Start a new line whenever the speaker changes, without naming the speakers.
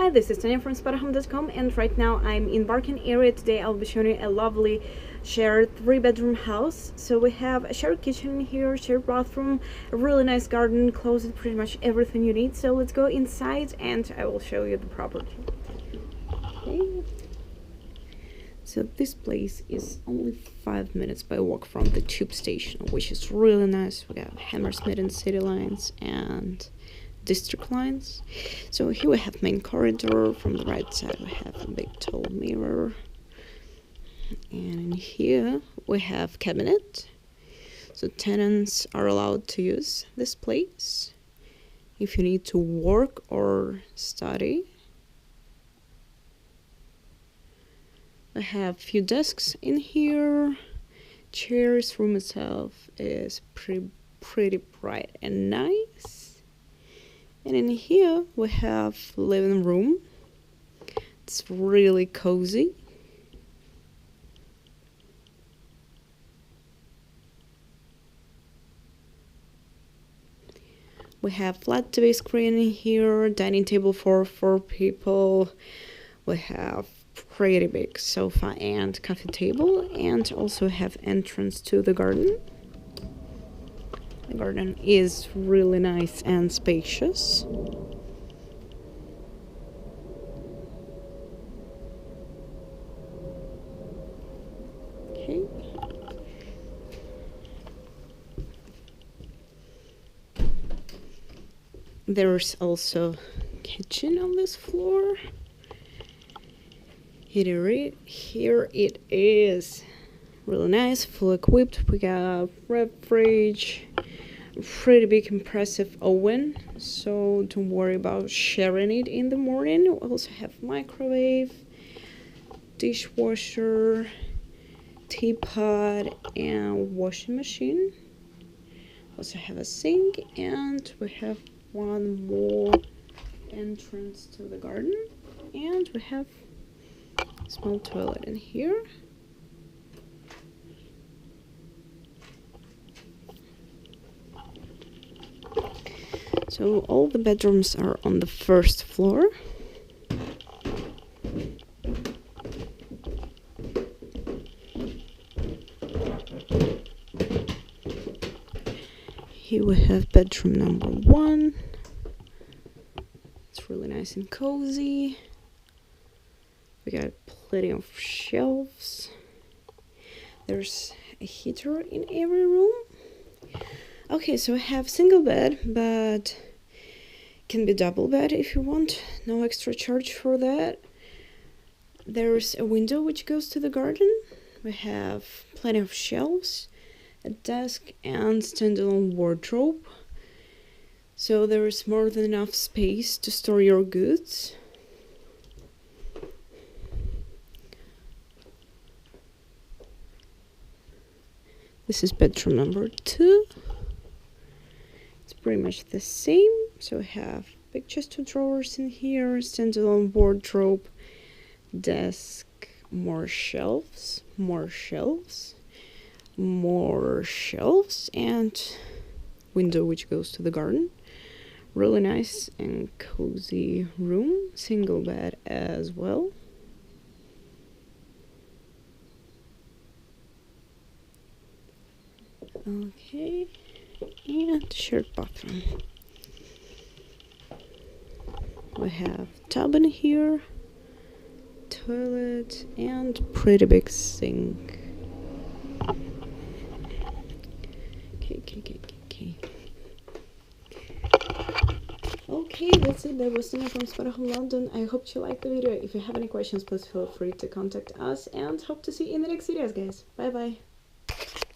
Hi, this is Tanya from Spotahome.com, and right now I'm in Barking area. Today I'll be showing you a lovely shared 3-bedroom house. So we have a shared kitchen here, shared bathroom, a really nice garden, closet, pretty much everything you need. So let's go inside and I will show you the property. Okay. So this place is only 5 minutes by walk from the tube station, which is really nice. We got Hammersmith and City lines and district lines. So here we have main corridor. From the right side we have a big tall mirror, and in here we have cabinet, so tenants are allowed to use this place if you need to work or study. I have few desks in here, chairs. Room itself is pretty bright and nice. And in here we have living room. It's really cozy. We have flat TV screen in here, dining table for 4 people. We have pretty big sofa and coffee table, and also have entrance to the garden. The garden is really nice and spacious. Okay. There's also kitchen on this floor. Here it is. Really nice, full equipped. We got fridge, pretty big impressive oven, so don't worry about sharing it in the morning. We also have microwave, dishwasher, teapot, and washing machine. Also have a sink, and we have one more entrance to the garden, and we have a small toilet in here. So all the bedrooms are on the first floor. Here we have bedroom number 1. It's really nice and cozy. We got plenty of shelves. There's a heater in every room. Okay, so I have single bed, but can be double bed if you want. No extra charge for that. There's a window which goes to the garden. We have plenty of shelves, a desk, and standalone wardrobe. So there is more than enough space to store your goods. This is bedroom number 2. Pretty much the same. So we have big chest of drawers in here, standalone wardrobe, desk, more shelves, and window which goes to the garden. Really nice and cozy room, single bed as well. Okay. And shared bathroom. We have tub in here, toilet, and pretty big sink. Okay, that's it. That was Tanya from Spotahome, London. I hope you liked the video. If you have any questions, please feel free to contact us, and hope to see you in the next videos, guys. Bye bye.